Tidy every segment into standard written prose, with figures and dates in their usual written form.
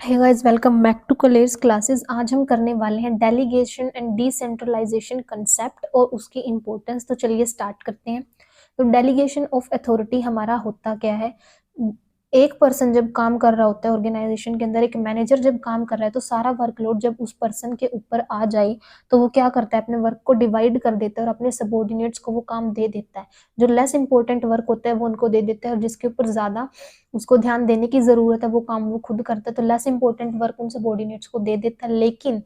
Hey guys, welcome back to college classes. आज हम करने वाले हैं डेलीगेशन एंड डिसेंट्रलाइजेशन कंसेप्ट और उसकी इम्पोर्टेंस। तो चलिए स्टार्ट करते हैं। तो डेलीगेशन ऑफ अथॉरिटी हमारा होता क्या है? एक पर्सन जब काम कर रहा होता है ऑर्गेनाइजेशन के अंदर, एक मैनेजर जब काम कर रहा है, तो सारा वर्कलोड जब उस पर्सन के ऊपर आ जाए तो वो क्या करता है, अपने वर्क को डिवाइड कर देता है और अपने सबॉर्डिनेट्स को वो काम दे देता है। जो लेस इंपॉर्टेंट वर्क होता है वो उनको दे देता है और जिसके ऊपर ज्यादा उसको ध्यान देने की जरूरत है वो काम वो खुद करता है। तो लेस इंपॉर्टेंट वर्क उन सबॉर्डिनेट्स को दे देता है, लेकिन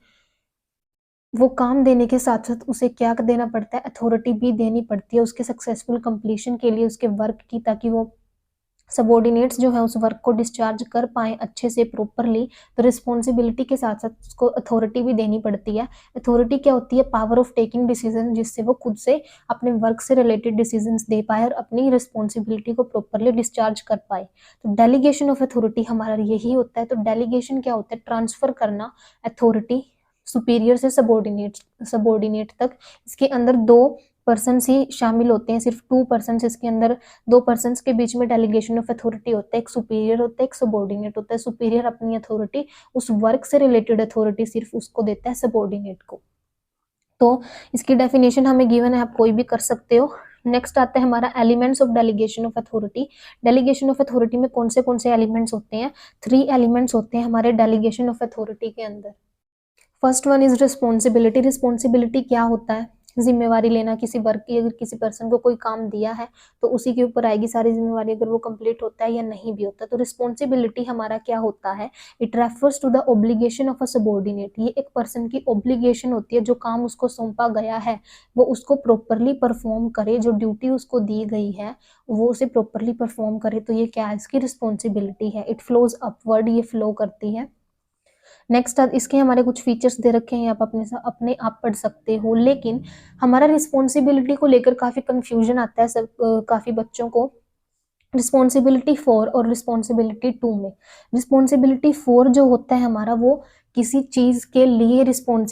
वो काम देने के साथ साथ उसे क्या देना पड़ता है, अथॉरिटी भी देनी पड़ती है उसके सक्सेसफुल कंप्लीशन के लिए, उसके वर्क की, ताकि वो सबॉर्डिनेट्स जो है उस वर्क को डिस्चार्ज कर पाए अच्छे से प्रॉपरली। तो रिस्पॉन्सिबिलिटी के साथ साथ उसको अथॉरिटी भी देनी पड़ती है। अथॉरिटी क्या होती है? पावर ऑफ टेकिंग डिसीजन, जिससे वो खुद से अपने वर्क से रिलेटेड डिसीजंस दे पाए और अपनी रिस्पॉन्सिबिलिटी को प्रॉपरली डिस्चार्ज कर पाए। तो डेलीगेशन ऑफ अथॉरिटी हमारा यही होता है। तो डेलीगेशन क्या होता है? ट्रांसफर करना अथॉरिटी सुपीरियर से सबॉर्डिनेट तक। इसके अंदर दो पर्सन ही शामिल होते हैं, सिर्फ 2 पर्सन। इसके अंदर 2 पर्सन के बीच में डेलीगेशन ऑफ अथॉरिटी होता है, एक सुपीरियर होता है, एक सबॉर्डिनेट होता है। सुपीरियर अपनी अथॉरिटी, उस वर्क से रिलेटेड अथॉरिटी सिर्फ उसको देता है, सबॉर्डिनेट को। तो इसकी डेफिनेशन हमें गिवन है, आप कोई भी कर सकते हो। नेक्स्ट आता है हमारा elements of delegation of authority. Delegation of authority में कौन से एलिमेंट्स होते हैं? 3 एलिमेंट्स होते हैं हमारे डेलीगेशन ऑफ अथॉरिटी के अंदर। First one is responsibility. Responsibility क्या होता है? जिम्मेवारी लेना किसी वर्क की। अगर किसी पर्सन को कोई काम दिया है तो उसी के ऊपर आएगी सारी जिम्मेवारी, अगर वो कंप्लीट होता है या नहीं भी होता। तो रिस्पॉन्सिबिलिटी हमारा क्या होता है? It refers to the obligation of a subordinate. ये एक पर्सन की ऑब्लिगेशन होती है, जो काम उसको सौंपा गया है वो उसको प्रॉपरली परफॉर्म करे, जो ड्यूटी उसको दी गई है वो उसे प्रॉपरली परफॉर्म करे। तो ये क्या है? इसकी रिस्पॉन्सिबिलिटी है। इट फ्लोज अपवर्ड, ये फ्लो करती है। नेक्स्ट इसके हमारे कुछ फीचर्स दे रखे हैं, आप अपने आप पढ़ सकते हो। लेकिन हमारा रिस्पॉन्सिबिलिटी को लेकर काफी कंफ्यूजन आता है काफी बच्चों को। रिस्पॉन्सिबिलिटी 4 और रिस्पॉन्सिबिलिटी 2 में, रिस्पॉन्सिबिलिटी 4 जो होता है हमारा, वो किसी चीज के लिए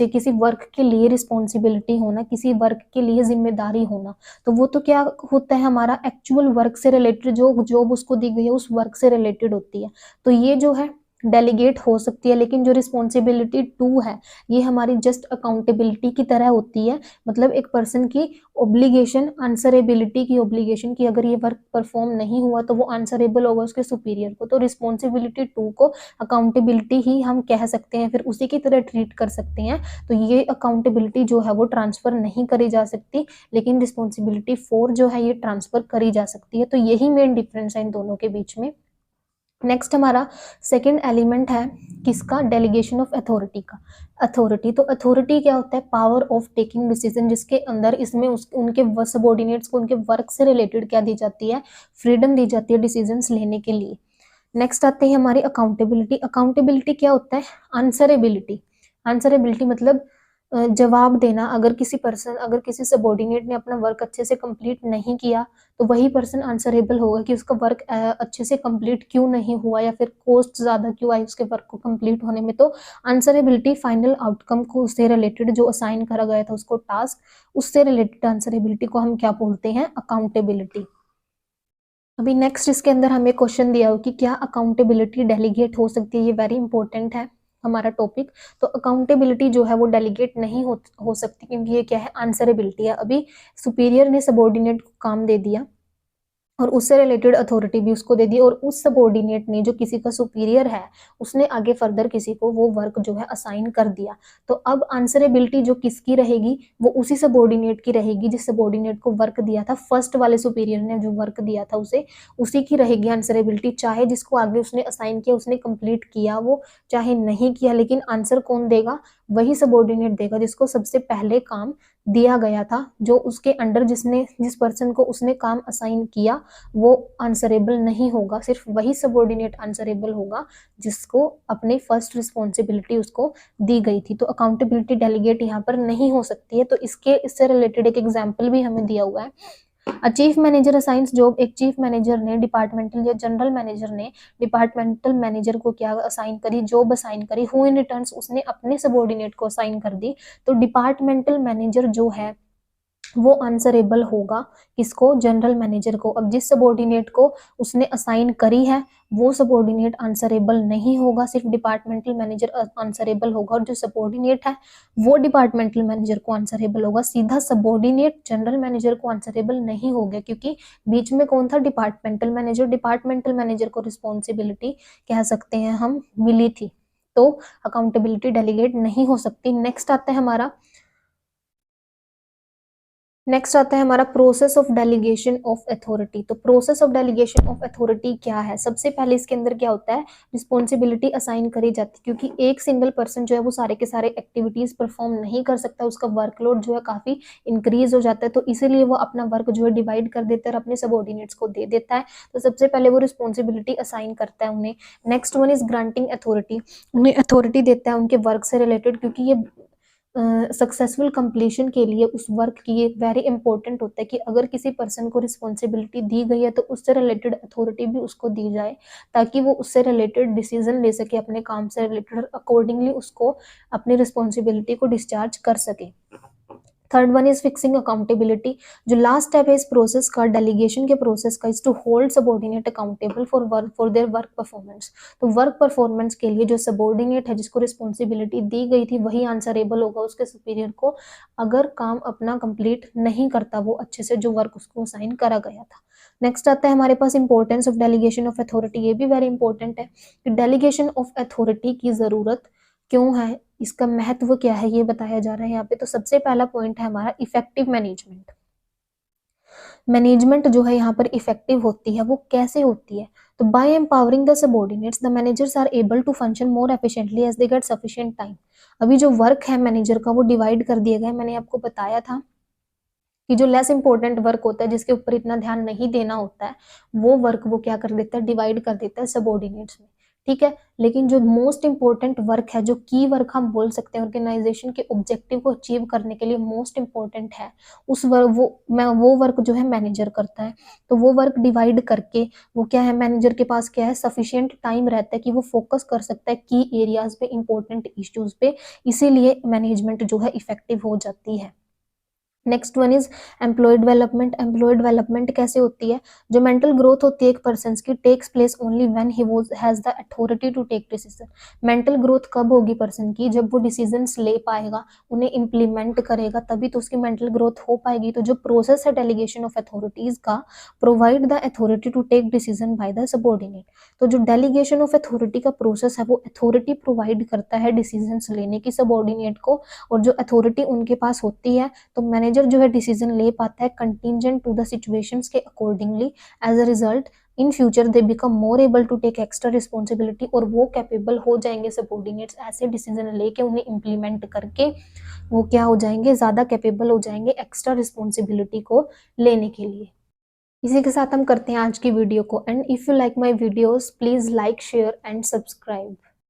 किसी वर्क के लिए रिस्पॉन्सिबिलिटी होना, किसी वर्क के लिए जिम्मेदारी होना। तो वो तो क्या होता है? हमारा एक्चुअल वर्क से रिलेटेड, जो जॉब उसको दी गई है उस वर्क से रिलेटेड होती है। तो ये जो है डेलीगेट हो सकती है। लेकिन जो रिस्पॉन्सिबिलिटी 2 है ये हमारी जस्ट अकाउंटेबिलिटी की तरह होती है। मतलब एक पर्सन की ऑब्लिगेशन, आंसरेबिलिटी की ऑब्लिगेशन की, अगर ये वर्क परफॉर्म नहीं हुआ तो वो आंसरेबल होगा उसके सुपीरियर को। तो रिस्पॉन्सिबिलिटी 2 को अकाउंटेबिलिटी ही हम कह सकते हैं, फिर उसी की तरह ट्रीट कर सकते हैं। तो ये अकाउंटेबिलिटी जो है वो ट्रांसफर नहीं करी जा सकती, लेकिन रिस्पॉन्सिबिलिटी 4 जो है ये ट्रांसफर करी जा सकती है। तो यही मेन डिफरेंस है इन दोनों के बीच में। नेक्स्ट हमारा सेकंड एलिमेंट है किसका? डेलीगेशन ऑफ अथॉरिटी का। अथॉरिटी, तो अथॉरिटी क्या होता है? पावर ऑफ टेकिंग डिसीजन, जिसके अंदर इसमें उनके सबॉर्डिनेट्स को उनके वर्क से रिलेटेड क्या दी जाती है? फ्रीडम दी जाती है डिसीजंस लेने के लिए। नेक्स्ट आते हैं हमारी अकाउंटेबिलिटी। अकाउंटेबिलिटी क्या होता है? आंसरेबिलिटी। आंसरेबिलिटी मतलब जवाब देना। अगर किसी सबॉर्डिनेट ने अपना वर्क अच्छे से कंप्लीट नहीं किया तो वही पर्सन आंसरेबल होगा कि उसका वर्क अच्छे से कंप्लीट क्यों नहीं हुआ, या फिर कॉस्ट ज्यादा क्यों आई उसके वर्क को कंप्लीट होने में। तो आंसरेबिलिटी फाइनल आउटकम को उससे रिलेटेड, जो असाइन करा गया था उसको टास्क, उससे रिलेटेड आंसरेबिलिटी को हम क्या बोलते हैं? अकाउंटेबिलिटी। अभी नेक्स्ट इसके अंदर हमें क्वेश्चन दिया हो कि क्या अकाउंटेबिलिटी डेलीगेट हो सकती है? ये वेरी इंपॉर्टेंट है हमारा टॉपिक। तो अकाउंटेबिलिटी जो है वो डेलीगेट नहीं हो सकती, क्योंकि ये क्या है? आंसरेबिलिटी है। अभी सुपीरियर ने सबॉर्डिनेट को काम दे दिया और उससे रिलेटेड अथॉरिटी भी उसको दे दी, और उस सबॉर्डिनेट ने, जो किसी का सुपीरियर है, उसने आगे फर्दर किसी को वो वर्क जो है असाइन कर दिया। तो अब आंसरेबिलिटी जो किसकी रहेगी? वो उसी सबॉर्डिनेट की रहेगी जिस सबॉर्डिनेट को वर्क दिया था। फर्स्ट वाले सुपीरियर ने जो वर्क दिया था उसे, उसी की रहेगी आंसरेबिलिटी, चाहे जिसको आगे उसने असाइन किया उसने कंप्लीट किया वो, चाहे नहीं किया। लेकिन आंसर कौन देगा? वही सबॉर्डिनेट देगा जिसको सबसे पहले काम दिया गया था, जो उसके अंडर जिस पर्सन को उसने काम असाइन किया वो आंसरेबल नहीं होगा। सिर्फ वही सबॉर्डिनेट आंसरेबल होगा जिसको अपनी फर्स्ट रिस्पॉन्सिबिलिटी उसको दी गई थी। तो अकाउंटेबिलिटी डेलीगेट यहाँ पर नहीं हो सकती है। तो इससे रिलेटेड एक एग्जाम्पल भी हमें दिया हुआ है। Chief manager assigns job. एक चीफ मैनेजर ने डिपार्टमेंटल या जनरल मैनेजर ने डिपार्टमेंटल मैनेजर को क्या असाइन करी? जॉब असाइन करी। हु इन रिटर्न्स उसने अपने सबॉर्डिनेट को असाइन कर दी। तो डिपार्टमेंटल मैनेजर जो है वो आंसरेबल होगा किसको? जनरल मैनेजर को। अब जिस सबॉर्डिनेट को उसने असाइन करी है वो सबॉर्डिनेट आंसरेबल नहीं होगा, सिर्फ डिपार्टमेंटल मैनेजर आंसरेबल होगा, और जो सबॉर्डिनेट है वो डिपार्टमेंटल मैनेजर को आंसरेबल होगा। सीधा सबॉर्डिनेट जनरल मैनेजर को आंसरेबल नहीं होगा, क्योंकि बीच में कौन था, डिपार्टमेंटल मैनेजर। डिपार्टमेंटल मैनेजर को रिस्पॉन्सिबिलिटी कह सकते हैं हम मिली थी, तो अकाउंटेबिलिटी डेलीगेट नहीं हो सकती। नेक्स्ट आता है हमारा process of delegation of authority. तो process of delegation of authority क्या है? सबसे पहले इसके अंदर क्या होता है, रिस्पॉन्सिबिलिटी असाइन करी जाती है, क्योंकि एक सिंगल पर्सन जो है वो सारे के सारे एक्टिविटीज परफॉर्म नहीं कर सकता, उसका वर्कलोड जो है काफी इंक्रीज हो जाता है, तो इसीलिए वो अपना वर्क जो है डिवाइड कर देता है और अपने सबऑर्डिनेट्स को दे देता है। तो सबसे पहले वो रिस्पॉन्सिबिलिटी असाइन करता है उन्हें। Next one is granting authority, उन्हें अथॉरिटी देता है उनके वर्क से रिलेटेड, क्योंकि ये सक्सेसफुल कंप्लीशन के लिए उस वर्क की ये वेरी इंपॉर्टेंट होता है कि अगर किसी पर्सन को रिस्पॉन्सिबिलिटी दी गई है तो उससे रिलेटेड अथॉरिटी भी उसको दी जाए, ताकि वो उससे रिलेटेड डिसीजन ले सके, अपने काम से रिलेटेड अकॉर्डिंगली उसको अपनी रिस्पॉन्सिबिलिटी को डिस्चार्ज कर सके। Third one is fixing accountability. जो लास्ट स्टेप है इस प्रोसेस का, डेलीगेशन के प्रोसेस का, is to hold subordinate accountable for their work performance. तो वर्क परफॉर्मेंस के लिए जो सबऑर्डिनेट है, जिसको रिस्पॉन्सिबिलिटी दी गई थी, वही आंसरेबल होगा उसके सुपीरियर को, अगर काम अपना कंप्लीट नहीं करता वो अच्छे से, जो वर्क उसको असाइन करा गया था। नेक्स्ट आता है हमारे पास importance of delegation of authority. ये भी वेरी इंपॉर्टेंट है कि डेलीगेशन ऑफ अथॉरिटी की जरूरत क्यों है, इसका महत्व क्या है, ये बताया जा रहा है यहाँ पे। तो सबसे पहला पॉइंट है हमारा इफेक्टिव मैनेजमेंट। मैनेजमेंट जो है यहाँ पर इफेक्टिव होती है, वो कैसे होती है? तो by empowering the subordinates the managers are able to function more efficiently as they get sufficient time. अभी जो वर्क है मैनेजर का वो डिवाइड कर दिया गया है। मैंने आपको बताया था कि जो लेस इंपॉर्टेंट वर्क होता है, जिसके ऊपर इतना ध्यान नहीं देना होता है, वो वर्क वो क्या कर देता है, डिवाइड कर देता है सबऑर्डिनेट्स में, ठीक है। लेकिन जो मोस्ट इंपॉर्टेंट वर्क है, जो की वर्क हम बोल सकते हैं ऑर्गेनाइजेशन के ऑब्जेक्टिव को अचीव करने के लिए मोस्ट इंपॉर्टेंट है, उस वर्क वो वर्क जो है मैनेजर करता है। तो वो वर्क डिवाइड करके वो क्या है, मैनेजर के पास क्या है, सफिशिएंट टाइम रहता है कि वो फोकस कर सकता है की एरियाज पे, इंपॉर्टेंट इश्यूज पे, इसीलिए मैनेजमेंट जो है इफेक्टिव हो जाती है। Next one is employ development. Employ development कैसे होती है? जो मेंटल ग्रोथ होती है एक पर्सन की, takes place only when he has the authority to take decision. Mental growth कब होगी पर्सन की? जब वो डिसीजंस ले पाएगा, उन्हें इम्प्लीमेंट करेगा, तभी तो उसकी मेंटल ग्रोथ हो पाएगी। तो जो प्रोसेस है डेलीगेशन ऑफ अथॉरिटीज का, provide the authority to take decision by the subordinate. तो जो डेलीगेशन ऑफ अथॉरिटी का प्रोसेस है, वो अथॉरिटी प्रोवाइड करता है डिसीजंस लेने की सबऑर्डिनेट को, और जो अथॉरिटी उनके पास होती है, तो मैनेजर जो है डिसीजन ले पाता है कंटिंजेंट टू द सिचुएशंस के accordingly. As a result in future they become more able to take extra responsibility, और वो कैपेबल हो जाएंगे सबऑर्डिनेट्स ऐसे डिसीजन लेके, उन्हें इंप्लीमेंट करके वो क्या हो जाएंगे, ज्यादा कैपेबल हो जाएंगे एक्स्ट्रा रिस्पॉन्सिबिलिटी को लेने के लिए। इसी के साथ हम करते हैं आज की वीडियो को। And if you like my videos, please like, share and subscribe.